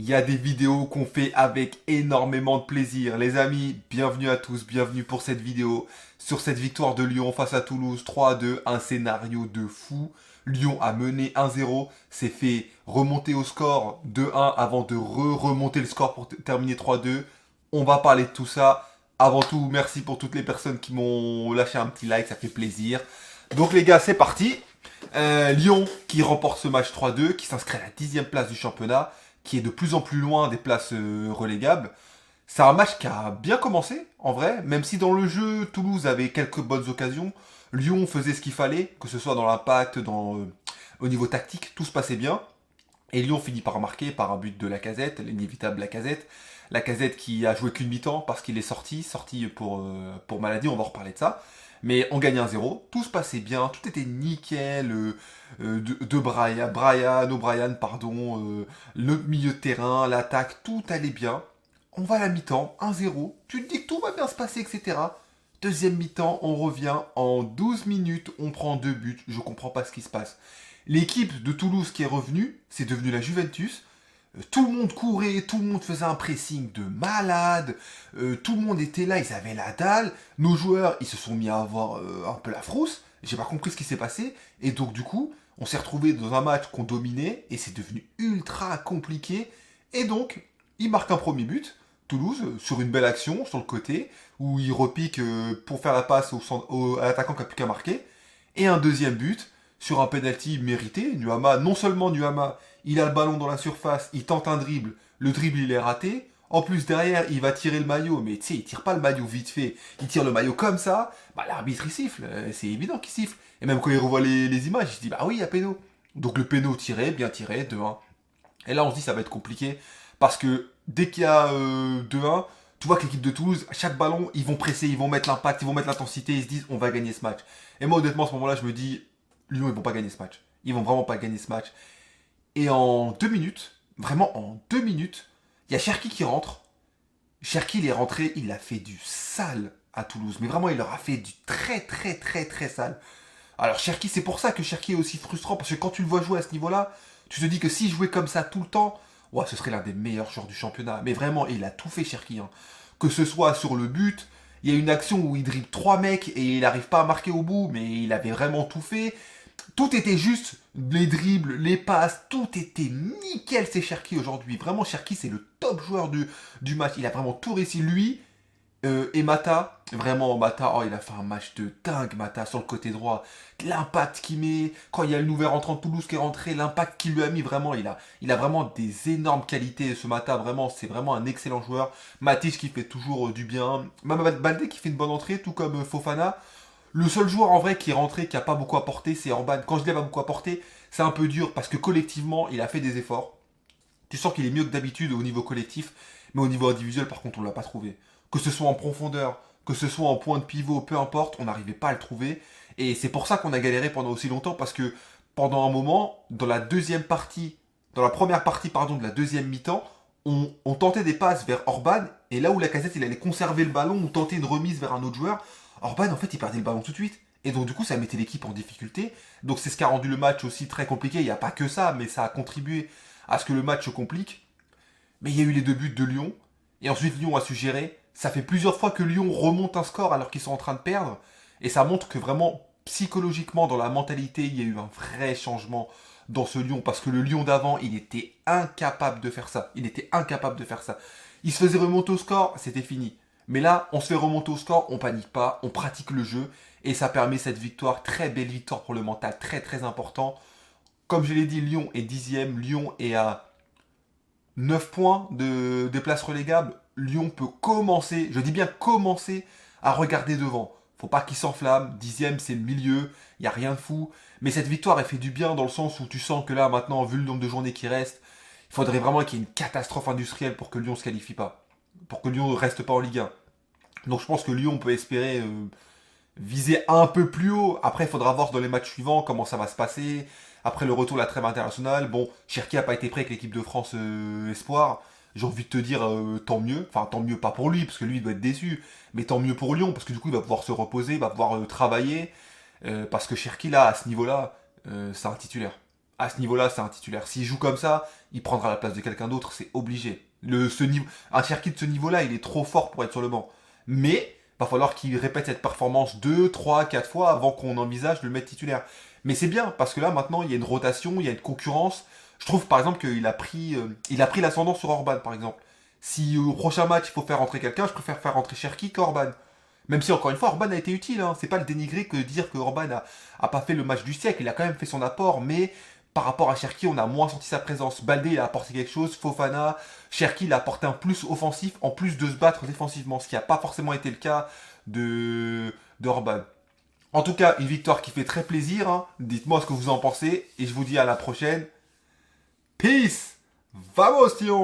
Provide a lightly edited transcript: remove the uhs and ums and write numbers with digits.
Il y a des vidéos qu'on fait avec énormément de plaisir. Les amis, bienvenue à tous, bienvenue pour cette vidéo sur cette victoire de Lyon face à Toulouse 3-2, un scénario de fou. Lyon a mené 1-0, s'est fait remonter au score 2-1 avant de remonter le score pour terminer 3-2. On va parler de tout ça. Avant tout, merci pour toutes les personnes qui m'ont lâché un petit like, ça fait plaisir. Donc les gars, c'est parti. Lyon qui remporte ce match 3-2, qui s'inscrit à la 10e place du championnat, qui est de plus en plus loin des places relégables. C'est un match qui a bien commencé, en vrai, même si dans le jeu, Toulouse avait quelques bonnes occasions. Lyon faisait ce qu'il fallait, que ce soit dans l'impact, au niveau tactique, tout se passait bien. Et Lyon finit par marquer par un but de Lacazette, l'inévitable Lacazette. Lacazette qui a joué qu'une mi-temps parce qu'il est sorti pour maladie, on va en reparler de ça. Mais on gagne 1-0, tout se passait bien, tout était nickel. O'Brien, pardon, le milieu de terrain, l'attaque, tout allait bien. On va à la mi-temps, 1-0, tu te dis que tout va bien se passer, etc. Deuxième mi-temps, on revient, en 12 minutes, on prend 2 buts, je comprends pas ce qui se passe. L'équipe de Toulouse qui est revenue, c'est devenu la Juventus. Tout le monde courait, tout le monde faisait un pressing de malade, tout le monde était là, ils avaient la dalle. Nos joueurs, ils se sont mis à avoir un peu la frousse. J'ai pas compris ce qui s'est passé. Et donc, du coup, on s'est retrouvé dans un match qu'on dominait et c'est devenu ultra compliqué. Et donc, ils marquent un premier but, Toulouse, sur une belle action sur le côté, où ils repiquent pour faire la passe à l'attaquant qui a plus qu'à marquer. Et un deuxième but sur un penalty mérité. Nuama, non seulement Nuama, il a le ballon dans la surface, il tente un dribble, le dribble il est raté. En plus derrière, il va tirer le maillot, mais tu sais, il tire pas le maillot vite fait, il tire le maillot comme ça. Bah l'arbitre il siffle, c'est évident qu'il siffle. Et même quand il revoit les images, il se dit bah oui, il y a péno. Donc le péno tiré, bien tiré, 2-1. Et là on se dit ça va être compliqué parce que dès qu'il y a 2-1, tu vois que l'équipe de Toulouse, à chaque ballon, ils vont presser, ils vont mettre l'impact, ils vont mettre l'intensité, ils se disent on va gagner ce match. Et moi honnêtement à ce moment-là, je me dis Lyon ils vont pas gagner ce match. Ils vont vraiment pas gagner ce match. Et en 2 minutes, vraiment en 2 minutes, il y a Cherki qui rentre. Cherki, il est rentré, il a fait du sale à Toulouse. Mais vraiment, il leur a fait du très très très très sale. Alors Cherki, c'est pour ça que Cherki est aussi frustrant, parce que quand tu le vois jouer à ce niveau-là, tu te dis que s'il jouait comme ça tout le temps, ouais, ce serait l'un des meilleurs joueurs du championnat. Mais vraiment, il a tout fait Cherki. Hein. Que ce soit sur le but, il y a une action où il dribble 3 mecs et il n'arrive pas à marquer au bout, mais il avait vraiment tout fait. Tout était juste, les dribbles, les passes, tout était nickel, c'est Cherki aujourd'hui. Vraiment, Cherki, c'est le top joueur du match. Il a vraiment tout réussi. Lui et Mata, vraiment, Mata, oh, il a fait un match de dingue, Mata, sur le côté droit. L'impact qu'il met, quand il y a le nouvel rentrant de Toulouse qui est rentré, l'impact qu'il lui a mis, vraiment, il a vraiment des énormes qualités, ce Mata, vraiment, c'est vraiment un excellent joueur. Matic qui fait toujours du bien. Même Baldé qui fait une bonne entrée, tout comme Fofana. Le seul joueur en vrai qui est rentré, qui a pas beaucoup apporté, c'est Orban. Quand je dis pas beaucoup apporté, c'est un peu dur parce que collectivement, il a fait des efforts. Tu sens qu'il est mieux que d'habitude au niveau collectif, mais au niveau individuel, par contre, on l'a pas trouvé. Que ce soit en profondeur, que ce soit en point de pivot, peu importe, on n'arrivait pas à le trouver. Et c'est pour ça qu'on a galéré pendant aussi longtemps parce que pendant un moment, dans la première partie, pardon, de la deuxième mi-temps, on tentait des passes vers Orban et là où la casette il allait conserver le ballon ou tenter une remise vers un autre joueur, Orban, en fait, il perdait le ballon tout de suite. Et donc, du coup, ça mettait l'équipe en difficulté. Donc, c'est ce qui a rendu le match aussi très compliqué. Il n'y a pas que ça, mais ça a contribué à ce que le match se complique. Mais il y a eu les 2 buts de Lyon. Et ensuite, Lyon a su gérer. Ça fait plusieurs fois que Lyon remonte un score alors qu'ils sont en train de perdre. Et ça montre que vraiment, psychologiquement, dans la mentalité, il y a eu un vrai changement dans ce Lyon. Parce que le Lyon d'avant, il était incapable de faire ça. Il était incapable de faire ça. Il se faisait remonter au score, c'était fini. Mais là, on se fait remonter au score, on panique pas, on pratique le jeu. Et ça permet cette victoire, très belle victoire pour le mental, très très important. Comme je l'ai dit, Lyon est 10e, Lyon est à 9 points des places relégables. Lyon peut commencer, je dis bien commencer, à regarder devant. Faut pas qu'il s'enflamme, 10e c'est le milieu, il n'y a rien de fou. Mais cette victoire, elle fait du bien dans le sens où tu sens que là, maintenant, vu le nombre de journées qui restent, il faudrait vraiment qu'il y ait une catastrophe industrielle pour que Lyon ne se qualifie pas. Pour que Lyon ne reste pas en Ligue 1. Donc je pense que Lyon peut espérer viser un peu plus haut. Après, il faudra voir dans les matchs suivants comment ça va se passer. Après le retour de la trêve internationale, bon, Cherki n'a pas été prêt avec l'équipe de France Espoir. J'ai envie de te dire tant mieux. Enfin, tant mieux pas pour lui, parce que lui, il doit être déçu. Mais tant mieux pour Lyon, parce que du coup, il va pouvoir se reposer, il va pouvoir travailler. Parce que Cherki, là, à ce niveau-là, c'est un titulaire. À ce niveau-là, c'est un titulaire. S'il joue comme ça, il prendra la place de quelqu'un d'autre, c'est obligé. Un Cherki de ce niveau-là, il est trop fort pour être sur le banc. Mais, va falloir qu'il répète cette performance 2, 3, 4 fois avant qu'on envisage de le mettre titulaire. Mais c'est bien, parce que là, maintenant, il y a une rotation, il y a une concurrence. Je trouve, par exemple, il a pris l'ascendant sur Orban, par exemple. Si au prochain match, il faut faire rentrer quelqu'un, je préfère faire rentrer Cherki qu'Orban. Même si, encore une fois, Orban a été utile. Hein. C'est pas le dénigrer que dire que Orban a pas fait le match du siècle. Il a quand même fait son apport, mais par rapport à Cherki, on a moins senti sa présence. Baldé, il a apporté quelque chose. Fofana, Cherki, il a apporté un plus offensif en plus de se battre défensivement, ce qui n'a pas forcément été le cas d'Orban. En tout cas, une victoire qui fait très plaisir. Hein. Dites-moi ce que vous en pensez et je vous dis à la prochaine. Peace! Vamos, Sion!